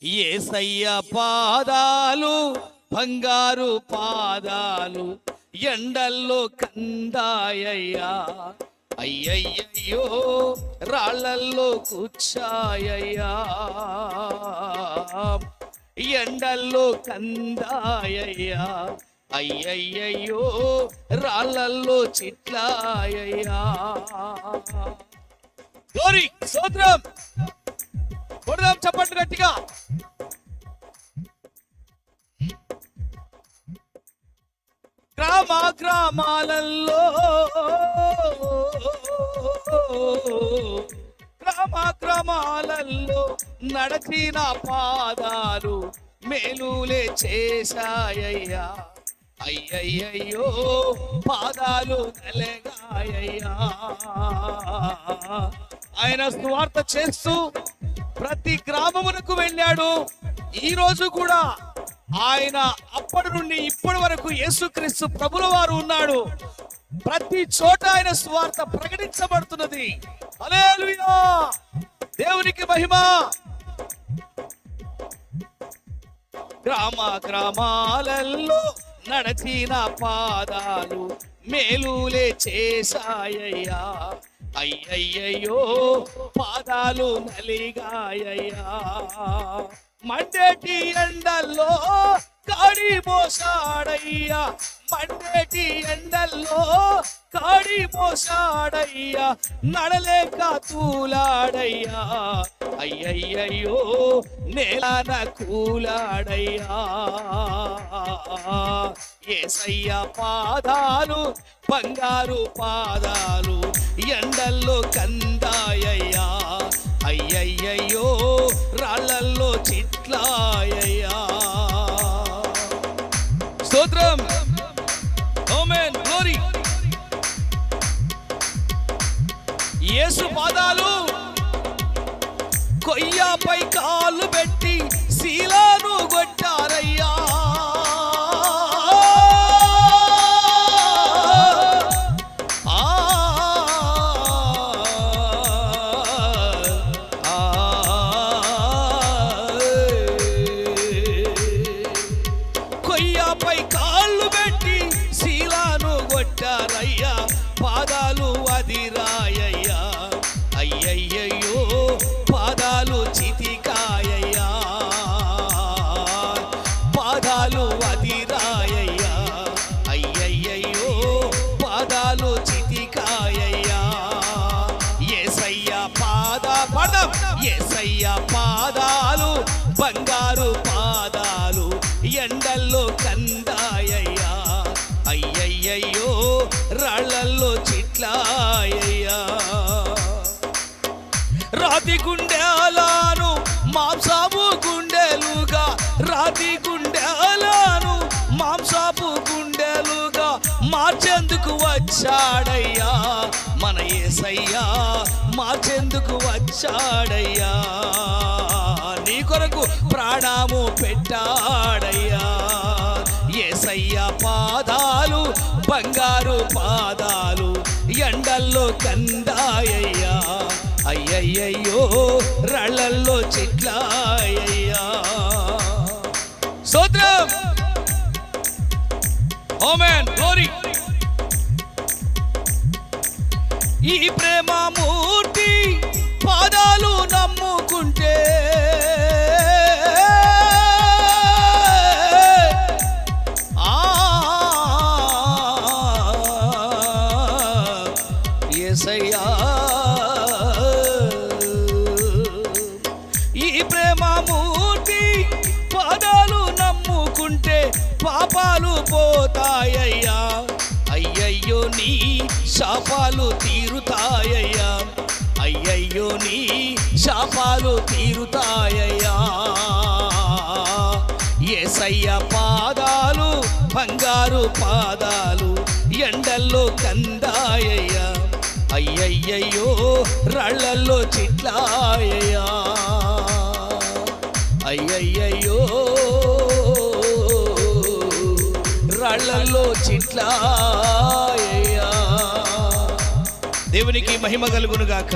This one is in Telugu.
యేసయ్య పాదాలు బంగారు పాదాలు ఎండల్లో కందాయ్యా, అయ్యయ్యో రాళ్ళల్లో కూర్చాయ్యా, ఎండల్లో కందాయ్యా, అయ్యయ్యో రాళ్ళల్లో చిట్లాయ్యా. గ్లోరీ, స్తోత్రం. కొడదాం చప్పట్లు గట్టిగా. గ్రామాలలో నడచిన పాదాలు మేలులే చేశాయ్యా, అయ్యయ్యో పాదాలు నలగాయ్యా. ఆయన సువార్త చేస్తూ ప్రతి గ్రామమునకు వెళ్ళాడు. ఈ రోజు కూడా ఆయన అప్పటి నుండి ఇప్పటి వరకు యేసుక్రీస్తు ప్రభుల వారు ఉన్నాడు. ప్రతి చోట ఆయన సువార్త ప్రకటించబడుతున్నది. హల్లెలూయా, దేవునికి మహిమ. గ్రామాలలో నడచిన పాదాలు మేలులే చేశాయ్యా, అయ్యయ్యో పాదాలు నలిగాయ్యా. మండేటి ఎండల్లో కాడి మోసాడయ్యా, మండేటి ఎండల్లో కాడి మోసాడయ్యా, నడలేక తూలాడయ్యా, అయ్యయ్యో నేలన కూలాడయ్యా. యేసయ్య పాదాలు బంగారు పాదాలు ఎండల్లో కందాయ్యా, అయ్యయ్యో రాళ్ళల్లో చిట్లాయ్యా. స్తోత్రం, ఆమేన్, గ్లోరీ. యేసు పాదాలు కొయ్యపై కాలు పెట్టి శీలాను కొట్టారయ్యా, కొయ్యపై కాళ్ళు పెట్టి శీలాను కొట్టారయ్యా, పాదాలు అదిరాయ్యా, అయ్యయ్యో పాదాలు చితికాయ్యా, పాదాలు అదిరాయ్యా, అయ్యయ్యో పాదాలు చితికాయ్యా. యేసయ్య పాదం, యేసయ్య పాదాలు బంగారు పాదాలు ఎండల్లో కందాయ్యా, అయ్యయ్యో రాళ్ళల్లో చిట్లాయ్యా. రాతి గుండెలను మాంసాపు గుండెలుగా, రాతి గుండెలను మాంసాపు గుండెలుగా మార్చేందుకు వచ్చాడయ్యా, మన యేసయ్యా మార్చేందుకు వచ్చాడయ్యా. నీ కొరకు ప్రాణము పెట్టాడయ్యా. యేసయ్య పాదాలు బంగారు పాదాలు ఎండల్లో కందాయ్యా, అయ్యయ్యో రాళ్ళల్లో చిట్లాయ్యా. స్తోత్రం, ఆమేన్, గ్లోరీ. ఈ ప్రేమ మూర్తి పాదాలు నమ్ముకుంటే యేసయ్యా, ఈ ప్రేమ మూర్తి పాదాలు నమ్ముకుంటే పాపాలు పోతాయ్యా, అయ్యయ్యో నీ శాపాలు తీరుతాయ్యా, అయ్యయ్యో నీ శాపాలు తీరుతాయ్యా. యేసయ్య పాదాలు బంగారు పాదాలు ఎండల్లో కందాయ్యా, అయ్యయ్యో రాళ్ళల్లో చిట్లాయ్యా, అయ్యయ్యో రాళ్ళల్లో చిట్లాయ్యా. దేవునికి మహిమ కలుగును గాక.